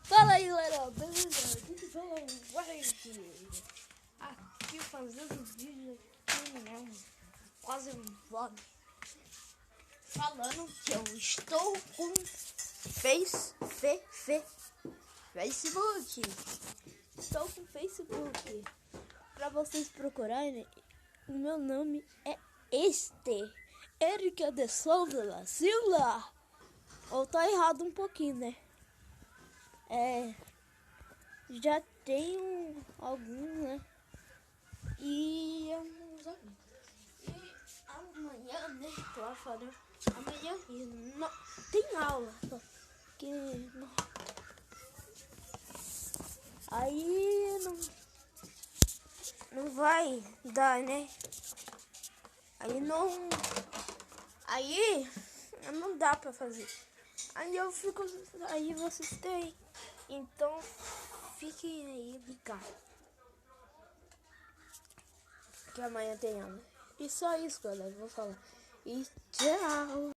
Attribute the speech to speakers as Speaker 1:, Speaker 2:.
Speaker 1: Fala aí, galera, beleza? Tudo bem? Aqui fazendo vídeo aqui, né? Quase um vlog. Falando que eu estou com Facebook. Estou com Facebook. Pra vocês procurarem, o meu nome é Erika de Souza da Silva. Ou tá errado um pouquinho, né? Já tenho alguns, né? E amanhã, né? Tô lá falando. Amanhã não tem aula. Porque não. Aí não vai dar, né? Aí não dá pra fazer. Aí eu fico. Aí vocês têm. Então fiquem aí ligados. Que amanhã tem aula. E só isso, galera. Vou falar. E tchau.